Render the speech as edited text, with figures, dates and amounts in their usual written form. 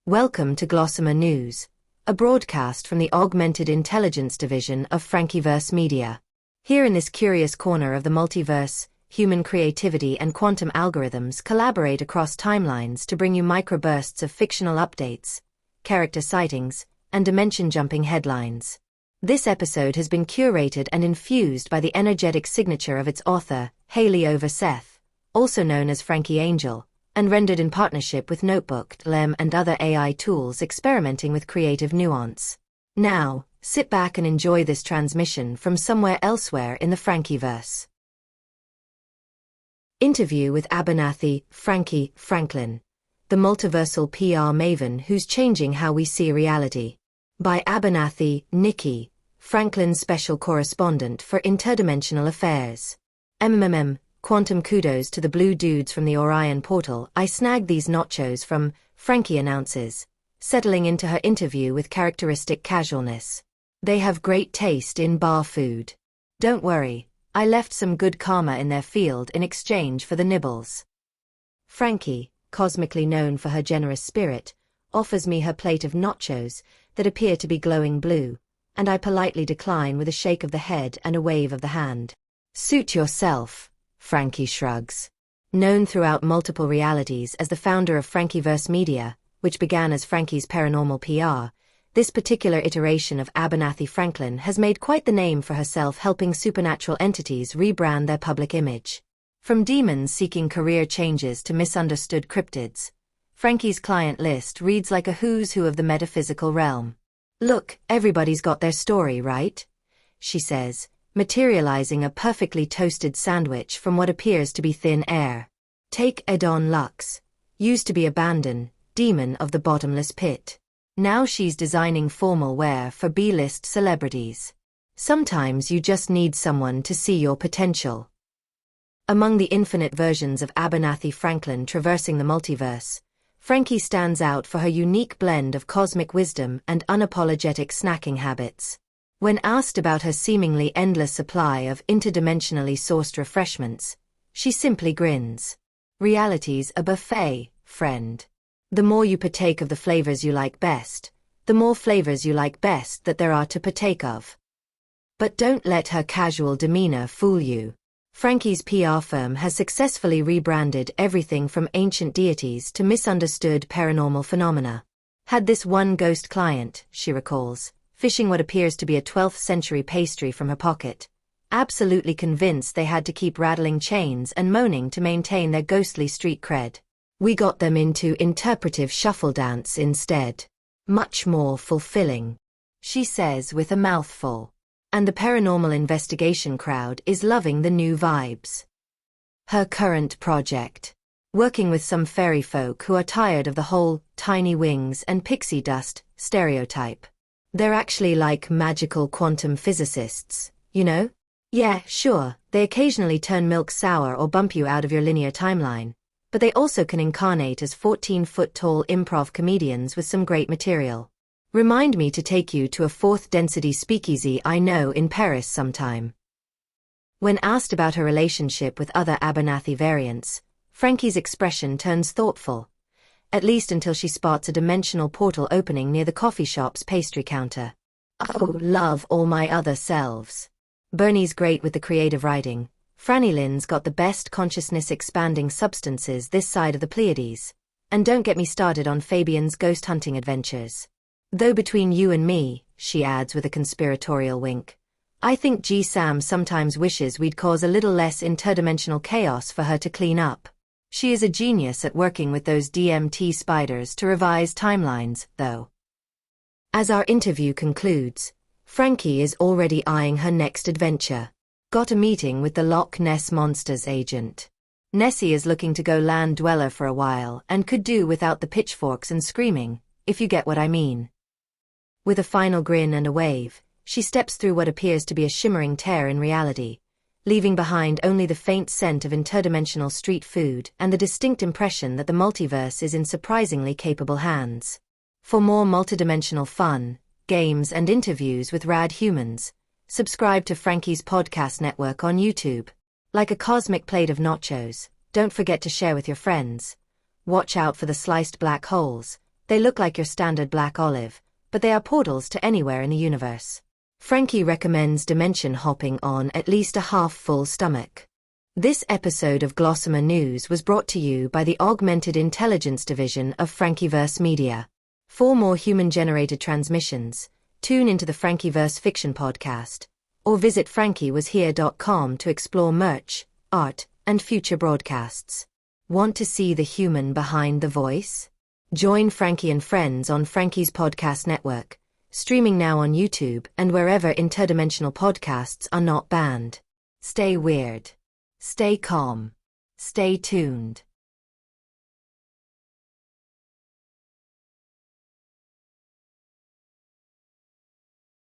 Welcome to Glossamer News, a broadcast from the Augmented Intelligence Division of FrankiVerse Media. Here in this curious corner of the multiverse, human creativity and quantum algorithms collaborate across timelines to bring you microbursts of fictional updates, character sightings, and dimension-jumping headlines. This episode has been curated and infused by the energetic signature of its author, Haleigh Overseth, also known as Franki Angel, and rendered in partnership with Notebook, LEM and other AI tools experimenting with creative nuance. Now, sit back and enjoy this transmission from somewhere elsewhere in the FrankiVerse. Interview with Abernathy, Franki, Franklin, the multiversal PR maven who's changing how we see reality. By Abernathy, Nikki, Franklin's special correspondent for interdimensional affairs. Quantum kudos to the blue dudes from the Orion portal. I snagged these nachos from, Franki announces, settling into her interview with characteristic casualness. They have great taste in bar food. Don't worry, I left some good karma in their field in exchange for the nibbles. Franki, cosmically known for her generous spirit, offers me her plate of nachos that appear to be glowing blue, and I politely decline with a shake of the head and a wave of the hand. Suit yourself, Franki shrugs. Known throughout multiple realities as the founder of FrankiVerse Media, which began as Franki's paranormal PR, this particular iteration of Abernathy Franklin has made quite the name for herself, helping supernatural entities rebrand their public image. From demons seeking career changes to misunderstood cryptids, Franki's client list reads like a who's who of the metaphysical realm. Look, everybody's got their story, right? She says, materializing a perfectly toasted sandwich from what appears to be thin air. Take Edon Lux, used to be abandoned, demon of the bottomless pit. Now she's designing formal wear for B-list celebrities. Sometimes you just need someone to see your potential. Among the infinite versions of Abernathy Franklin traversing the multiverse, Franki stands out for her unique blend of cosmic wisdom and unapologetic snacking habits. When asked about her seemingly endless supply of interdimensionally sourced refreshments, she simply grins. Reality's a buffet, friend. The more you partake of the flavors you like best, the more flavors you like best that there are to partake of. But don't let her casual demeanor fool you. Franki's PR firm has successfully rebranded everything from ancient deities to misunderstood paranormal phenomena. Had this one ghost client, she recalls, fishing what appears to be a 12th century pastry from her pocket, absolutely convinced they had to keep rattling chains and moaning to maintain their ghostly street cred. We got them into interpretive shuffle dance instead. Much more fulfilling, she says with a mouthful. And the paranormal investigation crowd is loving the new vibes. Her current project, working with some fairy folk who are tired of the whole tiny wings and pixie dust stereotype. They're actually like magical quantum physicists, you know? Yeah, sure, they occasionally turn milk sour or bump you out of your linear timeline, but they also can incarnate as 14-foot-tall improv comedians with some great material. Remind me to take you to a fourth-density speakeasy I know in Paris sometime. When asked about her relationship with other Abernathy variants, Franki's expression turns thoughtful, at least until she spots a dimensional portal opening near the coffee shop's pastry counter. Oh, love all my other selves. Bernie's great with the creative writing. Franny Lynn's got the best consciousness-expanding substances this side of the Pleiades. And don't get me started on Fabian's ghost hunting adventures. Though between you and me, she adds with a conspiratorial wink, I think G. Sam sometimes wishes we'd cause a little less interdimensional chaos for her to clean up. She is a genius at working with those DMT spiders to revise timelines, though. As our interview concludes, Franki is already eyeing her next adventure. Got a meeting with the Loch Ness Monsters agent. Nessie is looking to go land dweller for a while and could do without the pitchforks and screaming, if you get what I mean. With a final grin and a wave, she steps through what appears to be a shimmering tear in reality, leaving behind only the faint scent of interdimensional street food and the distinct impression that the multiverse is in surprisingly capable hands. For more multidimensional fun, games and interviews with rad humans, subscribe to Franki's podcast network on YouTube. Like a cosmic plate of nachos, don't forget to share with your friends. Watch out for the sliced black holes, They look like your standard black olive, but they are portals to anywhere in the universe. Franki recommends dimension hopping on at least a half-full stomach. This episode of Glossamer News was brought to you by the Augmented Intelligence Division of FrankiVerse Media. For more human-generated transmissions, tune into the FrankiVerse Fiction podcast, or visit frankiwashere.com to explore merch, art, and future broadcasts. Want to see the human behind the voice? Join Franki and friends on Franki's podcast network, streaming now on YouTube and wherever interdimensional podcasts are not banned. Stay weird. Stay calm. Stay tuned.